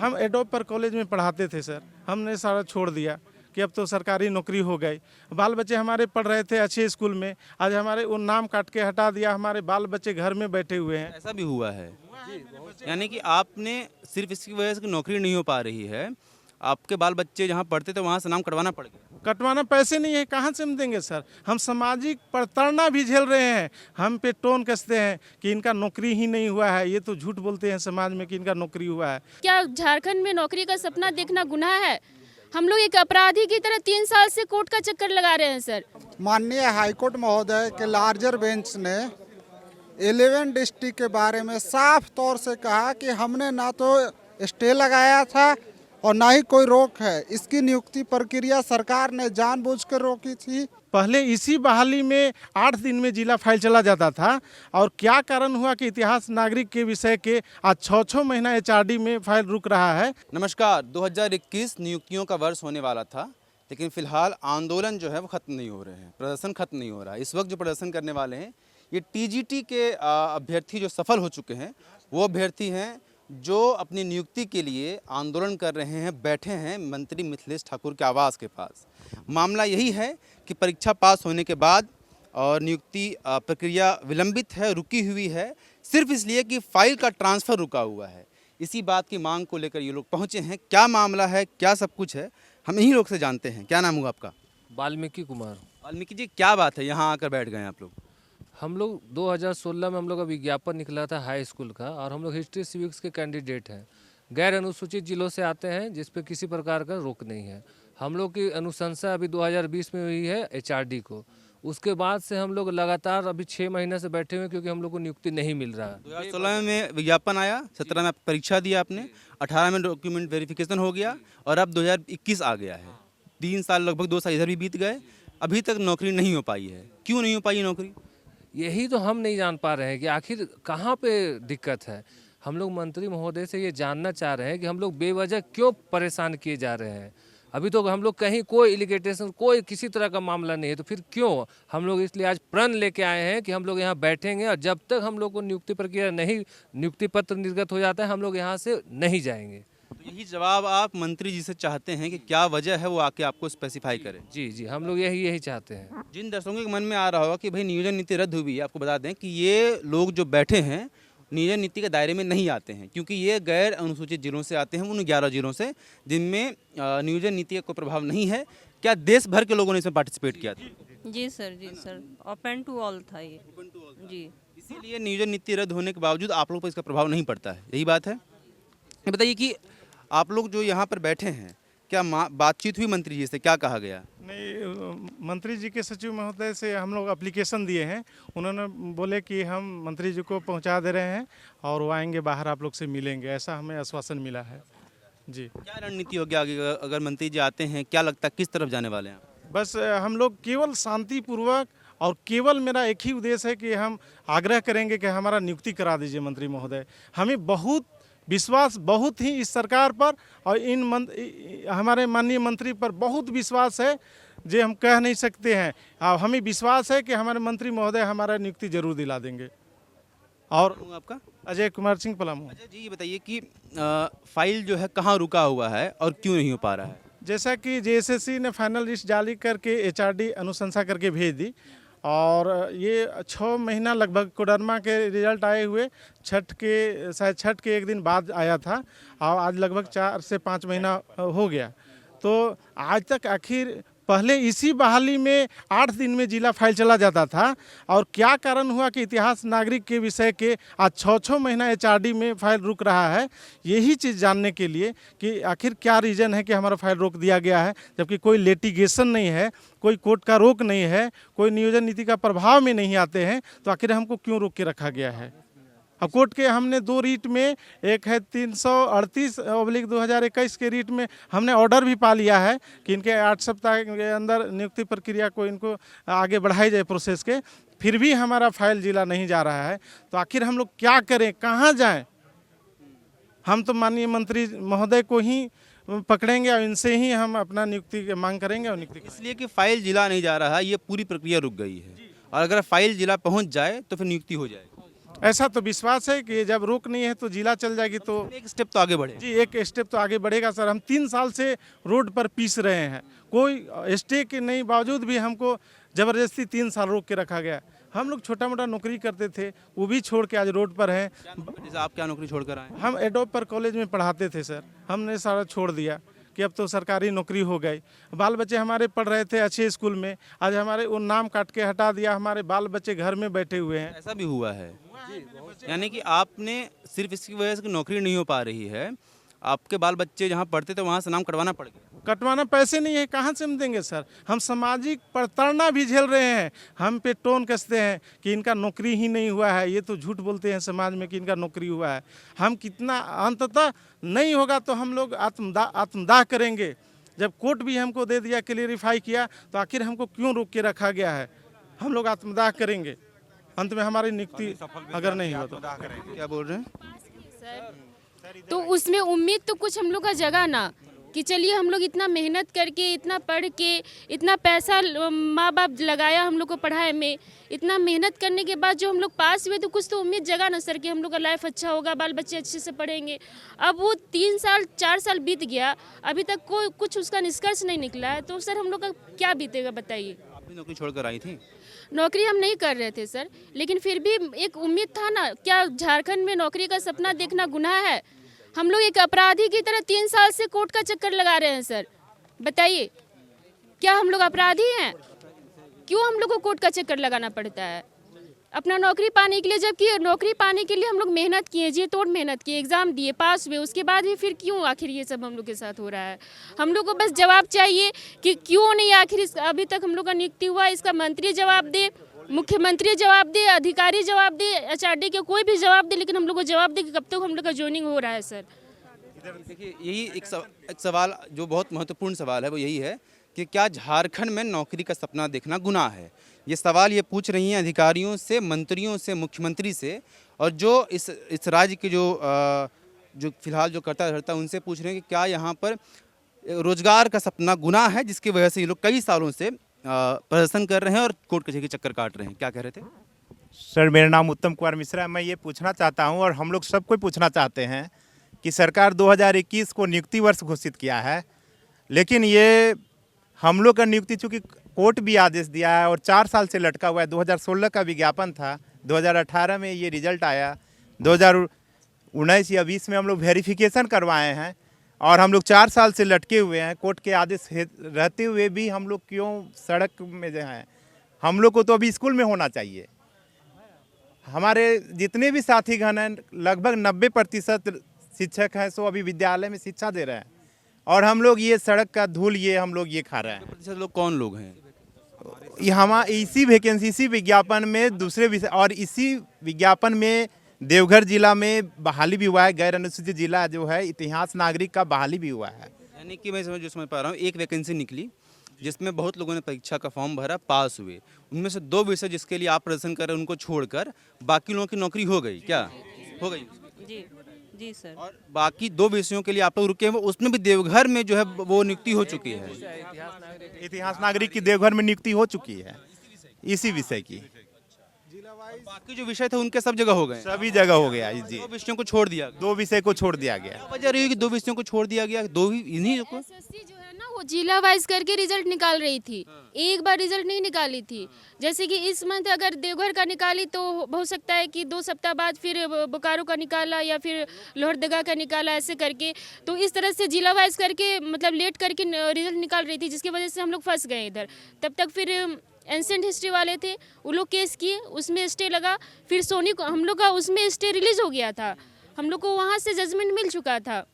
हम एडोब पर कॉलेज में पढ़ाते थे सर, हमने सारा छोड़ दिया कि अब तो सरकारी नौकरी हो गई। बाल बच्चे हमारे पढ़ रहे थे अच्छे स्कूल में, आज हमारे वो नाम काट के हटा दिया, हमारे बाल बच्चे घर में बैठे हुए हैं। ऐसा भी हुआ है, यानी कि आपने सिर्फ इसकी वजह से कि नौकरी नहीं हो पा रही है, आपके बाल बच्चे जहाँ पढ़ते थे वहाँ से नाम कटवाना पड़ गया। कटवाना, पैसे नहीं है, कहाँ से हम देंगे सर? हम सामाजिक प्रताड़ना भी झेल रहे हैं, हम पे टोन कसते हैं कि इनका नौकरी ही नहीं हुआ है। ये तो झूठ बोलते हैं समाज में कि इनका नौकरी हुआ है। क्या झारखंड में नौकरी का सपना देखना गुनाह है? हम लोग एक अपराधी की तरह 3 साल से कोर्ट का चक्कर लगा रहे हैं सर। माननीय हाईकोर्ट महोदय के लार्जर बेंच ने 11 डिस्ट्रिक्ट के बारे में साफ तौर से कहा कि हमने ना तो स्टे लगाया था और ना ही कोई रोक है। इसकी नियुक्ति प्रक्रिया सरकार ने जानबूझकर रोकी थी। पहले इसी बहाली में 8 दिन में जिला फाइल चला जाता था, और क्या कारण हुआ कि इतिहास नागरिक के विषय के आज 6-6 महीना एचआरडी में फाइल रुक रहा है। नमस्कार, 2021 नियुक्तियों का वर्ष होने वाला था, लेकिन फिलहाल आंदोलन जो है वो ख़त्म नहीं हो रहे हैं, प्रदर्शन खत्म नहीं हो रहा है। इस वक्त जो प्रदर्शन करने वाले हैं ये टीजीटी के अभ्यर्थी जो सफल हो चुके हैं, वो अभ्यर्थी हैं जो अपनी नियुक्ति के लिए आंदोलन कर रहे हैं, बैठे हैं मंत्री मिथिलेश ठाकुर के आवास के पास। मामला यही है कि परीक्षा पास होने के बाद और नियुक्ति प्रक्रिया विलंबित है, रुकी हुई है, सिर्फ इसलिए कि फाइल का ट्रांसफ़र रुका हुआ है। इसी बात की मांग को लेकर ये लोग पहुंचे हैं। क्या मामला है, क्या सब कुछ है, हम इन्हीं लोग से जानते हैं। क्या नाम हुआ आपका? वाल्मीकि कुमार। वाल्मीकि जी, क्या बात है, यहाँ आकर बैठ गए आप लोग? हम लोग 2016 में हम लोग का विज्ञापन निकला था हाई स्कूल का, और हम लोग हिस्ट्री सिविक्स के कैंडिडेट हैं। गैर अनुसूचित जिलों से आते हैं जिस पे किसी प्रकार का रोक नहीं है। हम लोग की अनुशंसा अभी 2020 में हुई है एचआरडी को। उसके बाद से हम लोग लगातार अभी 6 महीने से बैठे हुए, क्योंकि हम लोग को नियुक्ति नहीं मिल रहा है। 2016 में विज्ञापन आया, 17 में परीक्षा दिया आपने, 18 में डॉक्यूमेंट वेरिफिकेशन हो गया, और अब 2021 आ गया है। 3 साल, लगभग 2 साल इधर भी बीत गए, अभी तक नौकरी नहीं हो पाई है। क्यों नहीं हो पाई है नौकरी? यही तो हम नहीं जान पा रहे हैं कि आखिर कहाँ पे दिक्कत है। हम लोग मंत्री महोदय से ये जानना चाह रहे हैं कि हम लोग बेवजह क्यों परेशान किए जा रहे हैं। अभी तो हम लोग कहीं कोई एलिगेशन, कोई किसी तरह का मामला नहीं है, तो फिर क्यों हम लोग? इसलिए आज प्रण लेके आए हैं कि हम लोग यहाँ बैठेंगे, और जब तक हम लोग को नियुक्ति प्रक्रिया नहीं, नियुक्ति पत्र निर्गत हो जाता है, हम लोग यहाँ से नहीं जाएंगे। तो यही जवाब आप मंत्री जी से चाहते हैं कि क्या वजह है, वो आके आपको स्पेसिफाई करें। जी जी, हम लोग यही चाहते हैं। जिन दर्शकों के मन में आ रहा होगा कि भाई नियोजन नीति रद्द हुई है, आपको बता दें कि ये लोग जो बैठे हैं नियोजन नीति के दायरे में नहीं आते हैं, क्योंकि ये गैर अनुसूचित जिलों से आते हैं, उन 11 जिलों से जिनमें नियोजन नीति का कोई प्रभाव नहीं है। क्या देश भर के लोगों ने इसमें पार्टिसिपेट किया था? जी सर, ओपन टू ऑल था ये। जी, इसीलिए नियोजन नीति रद्द होने के बावजूद आप लोगों पर इसका प्रभाव नहीं पड़ता है, यही बात है। ये बताइए कि आप लोग जो यहाँ पर बैठे हैं, क्या बातचीत हुई मंत्री जी से, क्या कहा गया? नहीं, मंत्री जी के सचिव महोदय से हम लोग एप्लीकेशन दिए हैं, उन्होंने बोले कि हम मंत्री जी को पहुंचा दे रहे हैं और वो आएंगे बाहर, आप लोग से मिलेंगे, ऐसा हमें आश्वासन मिला है। जी, क्या रणनीति होगी आगे अगर मंत्री जी आते हैं? क्या लगता है किस तरफ जाने वाले हैं? बस हम लोग केवल शांतिपूर्वक, और केवल मेरा एक ही उद्देश्य है कि हम आग्रह करेंगे कि हमारा नियुक्ति करा दीजिए मंत्री महोदय। हमें बहुत विश्वास बहुत ही इस सरकार पर और हमारे माननीय मंत्री पर बहुत विश्वास है, जो हम कह नहीं सकते हैं। हमें विश्वास है कि हमारे मंत्री महोदय हमारा नियुक्ति जरूर दिला देंगे। और आपका? अजय कुमार सिंह पलामू। अजय जी, ये बताइए कि फाइल जो है कहाँ रुका हुआ है और क्यों नहीं हो पा रहा है? जैसा कि जेएसएससी ने फाइनल लिस्ट जारी करके एचआरडी अनुशंसा करके भेज दी, और ये 6 महीना लगभग कोडरमा के रिजल्ट आए हुए छठ के एक दिन बाद आया था, और आज लगभग 4 से 5 महीना हो गया। तो आज तक आखिर पहले इसी बहाली में 8 दिन में जिला फाइल चला जाता था, और क्या कारण हुआ कि इतिहास नागरिक के विषय के आज 6-6 महीना एचआरडी में फाइल रुक रहा है। यही चीज़ जानने के लिए कि आखिर क्या रीज़न है कि हमारा फाइल रोक दिया गया है, जबकि कोई लिटिगेशन नहीं है, कोई कोर्ट का रोक नहीं है, कोई नियोजन नीति का प्रभाव में नहीं आते हैं, तो आखिर हमको क्यों रोक के रखा गया है। अब कोर्ट के हमने 2 रीट में, एक है 338/2021 के रीट में हमने ऑर्डर भी पा लिया है कि इनके 8 सप्ताह के अंदर नियुक्ति प्रक्रिया को इनको आगे बढ़ाई जाए प्रोसेस के, फिर भी हमारा फाइल जिला नहीं जा रहा है। तो आखिर हम लोग क्या करें, कहाँ जाएं? हम तो माननीय मंत्री महोदय को ही पकड़ेंगे और इनसे ही हम अपना नियुक्ति की मांग करेंगे। और नियुक्ति इसलिए कि फाइल जिला नहीं जा रहा है, ये पूरी प्रक्रिया रुक गई है, और अगर फाइल जिला पहुंच जाए तो फिर नियुक्ति हो जाएगी। ऐसा तो विश्वास है कि जब रोक नहीं है तो जिला चल जाएगी तो एक स्टेप तो आगे बढ़े। जी एक स्टेप तो आगे बढ़ेगा सर। हम 3 साल से रोड पर पीस रहे हैं, कोई स्टे के नहीं बावजूद भी हमको ज़बरदस्ती 3 साल रोक के रखा गया। हम लोग छोटा मोटा नौकरी करते थे, वो भी छोड़ के आज रोड पर हैं। जैसे आप क्या नौकरी छोड़कर आए? हम एडोब पर कॉलेज में पढ़ाते थे सर, हमने सारा छोड़ दिया कि अब तो सरकारी नौकरी हो गई। बाल बच्चे हमारे पढ़ रहे थे अच्छे स्कूल में, आज हमारे वो नाम काट के हटा दिया, हमारे बाल बच्चे घर में बैठे हुए हैं। ऐसा भी हुआ है, यानी कि आपने सिर्फ इसकी वजह से कि नौकरी नहीं हो पा रही है, आपके बाल बच्चे जहाँ पढ़ते थे वहाँ से नाम कटवाना पड़ गया। कटवाना पैसे नहीं है, कहाँ से हम देंगे सर? हम सामाजिक प्रताड़ना भी झेल रहे हैं, हम पे टोन कसते हैं कि इनका नौकरी ही नहीं हुआ है। ये तो झूठ बोलते हैं समाज में कि इनका नौकरी हुआ है। हम कितना अंततः नहीं होगा तो हम लोग आत्मदाह करेंगे। जब कोर्ट भी हमको दे दिया, क्लियरिफाई किया, तो आखिर हमको क्यों रोक के रखा गया है? हम लोग आत्मदाह करेंगे, अंत में हमारी नियुक्ति अगर नहीं हो तो। क्या बोल रहे हैं? तो उसमें उम्मीद तो कुछ हम लोग का जगह ना कि चलिए हम लोग इतना मेहनत करके, इतना पढ़ के, इतना पैसा माँ बाप लगाया हम लोग को पढ़ाई में, इतना मेहनत करने के बाद जो हम लोग पास हुए तो कुछ तो उम्मीद जगा ना सर कि हम लोग का लाइफ अच्छा होगा, बाल बच्चे अच्छे से पढ़ेंगे। अब वो 3 साल 4 साल बीत गया, अभी तक कोई कुछ उसका निष्कर्ष नहीं निकला है, तो सर हम लोग का क्या बीतेगा बताइए? आप भी नौकरी छोड़कर आई थी? नौकरी हम नहीं कर रहे थे सर, लेकिन फिर भी एक उम्मीद था ना। क्या झारखंड में नौकरी का सपना देखना गुनाह है? हम लोग एक अपराधी की तरह 3 साल से कोर्ट का चक्कर लगा रहे हैं सर, बताइए क्या हम लोग अपराधी हैं? क्यों हम लोग को कोर्ट का चक्कर लगाना पड़ता है अपना नौकरी पाने के लिए? जबकि नौकरी पाने के लिए हम लोग मेहनत किए, जी तोड़ मेहनत किए, एग्ज़ाम दिए, पास हुए, उसके बाद भी फिर क्यों आखिर ये सब हम लोग के साथ हो रहा है? हम लोग को बस जवाब चाहिए कि क्यों नहीं आखिर अभी तक हम लोग का नियुक्ति हुआ। इसका मंत्री जवाब दे, मुख्यमंत्री जवाब दे, अधिकारी जवाब दे, HRD के कोई भी जवाब दे, लेकिन हम लोग को जवाब दे कि कब तक हम लोग का ज्वाइनिंग हो रहा है सर। देखिए, यही एक सवाल जो बहुत महत्वपूर्ण सवाल है वो यही है कि क्या झारखंड में नौकरी का सपना देखना गुनाह है? ये सवाल ये पूछ रही हैं अधिकारियों से, मंत्रियों से, मुख्यमंत्री से, और जो इस राज्य के जो फिलहाल जो करता धरता उनसे पूछ रहे हैं कि क्या यहाँ पर रोजगार का सपना गुनाह है, जिसकी वजह से ये लोग कई सालों से प्रदर्शन कर रहे हैं और कोर्ट कचहरी के चक्कर काट रहे हैं। क्या कह रहे थे? सर, मेरा नाम उत्तम कुमार मिश्रा है। मैं ये पूछना चाहता हूँ और हम लोग सबको पूछना चाहते हैं कि सरकार 2021 को नियुक्ति वर्ष घोषित किया है, लेकिन ये हम लोग का नियुक्ति चूँकि कोर्ट भी आदेश दिया है और 4 साल से लटका हुआ है। 2016 का विज्ञापन था, 2018 में ये रिजल्ट आया, 2019 या 20 में हम लोग वेरिफिकेशन करवाए हैं और हम लोग 4 साल से लटके हुए हैं। कोर्ट के आदेश रहते हुए भी हम लोग क्यों सड़क में जो हैं? हम लोग को तो अभी स्कूल में होना चाहिए। हमारे जितने भी साथीगण हैं, लगभग 90% शिक्षक हैं, सो अभी विद्यालय में शिक्षा दे रहे हैं और हम लोग ये सड़क का धूल ये हम लोग ये खा रहे हैं। प्रतिशत लोग कौन लोग हैं? हमारे इसी वैकेंसी, इसी विज्ञापन में दूसरे विषय और इसी विज्ञापन में देवघर जिला में बहाली भी हुआ है। गैर अनुसूचित जिला जो है, इतिहास नागरिक का बहाली भी हुआ है। यानी कि मैं समझ पा रहा हूँ, एक वैकेंसी निकली जिसमें बहुत लोगों ने परीक्षा का फॉर्म भरा, पास हुए, उनमें से 2 विषय जिसके लिए आप प्रदर्शन कर रहे हैं उनको छोड़कर बाकी लोगों की नौकरी हो गई। क्या हो गई? जी जी सर। और बाकी 2 विषयों के लिए आप लोग रुके हैं, उसमें भी देवघर में जो है वो नियुक्ति हो चुकी है। इतिहास नागरिक की देवघर में नियुक्ति हो चुकी है इसी विषय की। बाकी जो विषय थे उनके सब जगह हो गए, सभी जगह हो गया जी। 2 विषयों को छोड़ दिया गया। 2 विषय को छोड़ दिया गया। क्या वजह रही है कि 2 विषयों को छोड़ दिया गया? 2 ही इन्हीं को। SSC जो है ना वो जिला वाइज करके रिजल्ट निकाल रही थी, एक बार रिजल्ट नहीं निकाली थी। जैसे कि इस मंथ अगर देवघर का निकाली तो हो सकता है कि 2 सप्ताह बाद फिर बोकारो का निकाला या फिर लोहरदगा का निकाला, ऐसे करके। तो इस तरह से जिला वाइज करके मतलब लेट करके रिजल्ट निकाल रही थी, जिसकी वजह से हम लोग फंस गए इधर। तब तक फिर एंसेंट हिस्ट्री वाले थे, वो लोग केस किए, उसमें स्टे लगा, फिर सोनी को हम लोग का उसमें स्टे रिलीज हो गया था, हम लोग को वहाँ से जजमेंट मिल चुका था।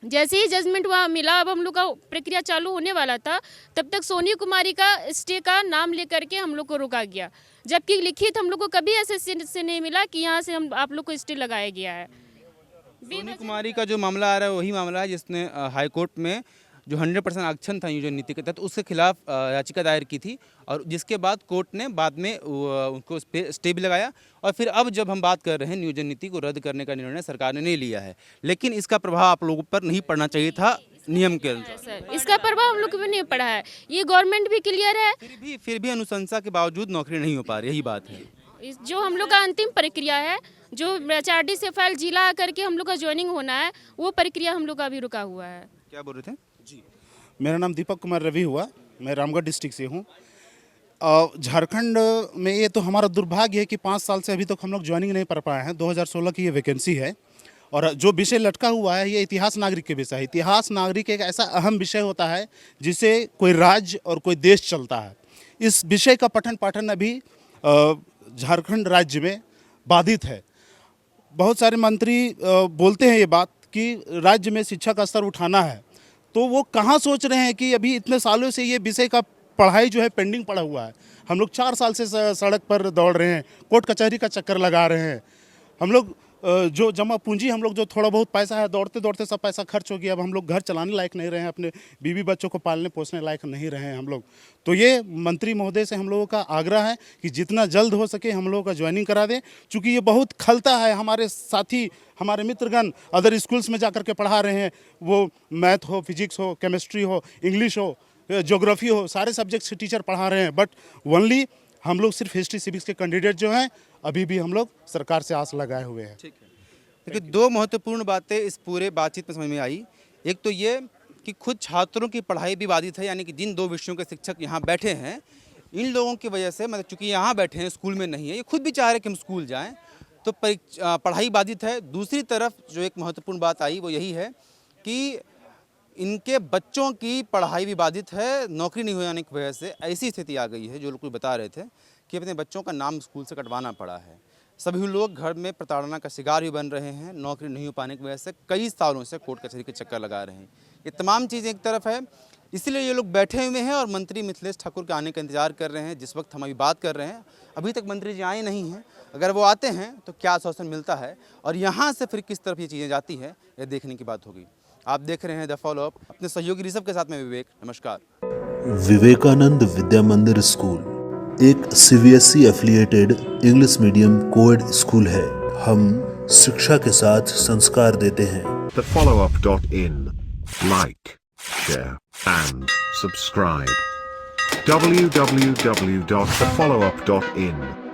जैसे ही जजमेंट वहाँ मिला, अब हम लोग का प्रक्रिया चालू होने वाला था, तब तक सोनी कुमारी का स्टे का नाम लेकर के हम लोग को रोका गया, जबकि लिखित हम लोग को कभी ऐसे से नहीं मिला कि यहाँ से हम आप लोग को स्टे लगाया गया है। सोनी कुमारी का जो मामला आ रहा है वही मामला है जिसने हाई कोर्ट में जो 100% आरक्षण था नियोजन नीति के तहत उसके खिलाफ याचिका दायर की थी, और जिसके बाद कोर्ट ने बाद में उनको स्टे भी लगाया। और फिर अब जब हम बात कर रहे हैं, नियोजन नीति को रद्द करने का निर्णय सरकार ने नहीं लिया है, लेकिन इसका प्रभाव आप लोगों पर नहीं पड़ना चाहिए था नियम के अनुसार। सर इसका प्रभाव हम लोग को भी नहीं पड़ा है, ये गवर्नमेंट भी क्लियर है। फिर भी अनुशंसा के बावजूद नौकरी नहीं हो पा रही, यही बात है। जो हम लोग का अंतिम प्रक्रिया है, जो HRD से फाइल जिला करके हम लोग का ज्वाइनिंग होना है, वो प्रक्रिया हम लोग का अभी रुका हुआ है। क्या बोल रहे थे? मेरा नाम दीपक कुमार रवि हुआ, मैं रामगढ़ डिस्ट्रिक्ट से हूँ। झारखंड में ये तो हमारा दुर्भाग्य है कि 5 साल से अभी तक हम लोग ज्वाइनिंग नहीं कर पाए हैं। 2016 की ये वैकेंसी है और जो विषय लटका हुआ है ये इतिहास नागरिक के विषय है। इतिहास नागरिक एक ऐसा अहम विषय होता है जिसे कोई राज्य और कोई देश चलता है। इस विषय का पठन पाठन अभी झारखंड राज्य में बाधित है। बहुत सारे मंत्री बोलते हैं ये बात कि राज्य में शिक्षा का स्तर उठाना है, तो वो कहाँ सोच रहे हैं कि अभी इतने सालों से ये विषय का पढ़ाई जो है पेंडिंग पड़ा हुआ है। हम लोग 4 साल से सड़क पर दौड़ रहे हैं, कोर्ट कचहरी का चक्कर लगा रहे हैं। हम लोग जो जमा पूंजी, हम लोग जो थोड़ा बहुत पैसा है, दौड़ते दौड़ते सब पैसा खर्च हो गया। अब हम लोग घर चलाने लायक नहीं रहे हैं, अपने बीवी बच्चों को पालने पोसने लायक नहीं रहे हैं हम लोग। तो ये मंत्री महोदय से हम लोगों का आग्रह है कि जितना जल्द हो सके हम लोगों का ज्वाइनिंग करा दें, चूँकि ये बहुत खलता है। हमारे साथी, हमारे मित्रगण अदर स्कूल्स में जा कर के पढ़ा रहे हैं, वो मैथ हो, फिजिक्स हो, केमिस्ट्री हो, इंग्लिश हो, ज्योग्राफी हो, सारे सब्जेक्ट्स के टीचर पढ़ा रहे हैं। बट ओनली हम लोग सिर्फ हिस्ट्री सिविक्स के कैंडिडेट जो हैं, अभी भी हम लोग सरकार से आस लगाए हुए हैं। ठीक है। देखिए, 2 महत्वपूर्ण बातें इस पूरे बातचीत में समझ में आई। एक तो ये कि खुद छात्रों की पढ़ाई भी बाधित है, यानी कि जिन 2 विषयों के शिक्षक यहाँ बैठे हैं, इन लोगों की वजह से, मतलब चूँकि यहाँ बैठे हैं, स्कूल में नहीं है, ये खुद भी चाह रहे हैं कि हम स्कूल जाएँ, तो पढ़ाई बाधित है। दूसरी तरफ जो एक महत्वपूर्ण बात आई वो यही है कि इनके बच्चों की पढ़ाई भी बाधित है। नौकरी नहीं हो जाने की वजह से ऐसी स्थिति आ गई है, जो लोग बता रहे थे कि अपने बच्चों का नाम स्कूल से कटवाना पड़ा है। सभी लोग घर में प्रताड़ना का शिकार भी बन रहे हैं। नौकरी नहीं हो पाने की वजह से कई सालों से कोर्ट कचहरी के चक्कर लगा रहे हैं। ये तमाम चीज़ें एक तरफ है, इसलिए ये लोग बैठे हुए हैं और मंत्री मिथिलेश ठाकुर के आने का इंतजार कर रहे हैं। जिस वक्त हम अभी बात कर रहे हैं, अभी तक मंत्री जी आए नहीं हैं। अगर वो आते हैं तो क्या आश्वासन मिलता है और यहाँ से फिर किस तरफ ये चीज़ें जाती हैं, ये देखने की बात होगी। आप देख रहे हैं द फॉलो अप, अपने सहयोगी ऋषभ के साथ में विवेक। नमस्कार। विवेकानंद विद्या मंदिर स्कूल एक CBSE affiliated English medium coed school है। हम शिक्षा के साथ संस्कार देते हैं। thefollowup.in. Like, share and subscribe. www.thefollowup.in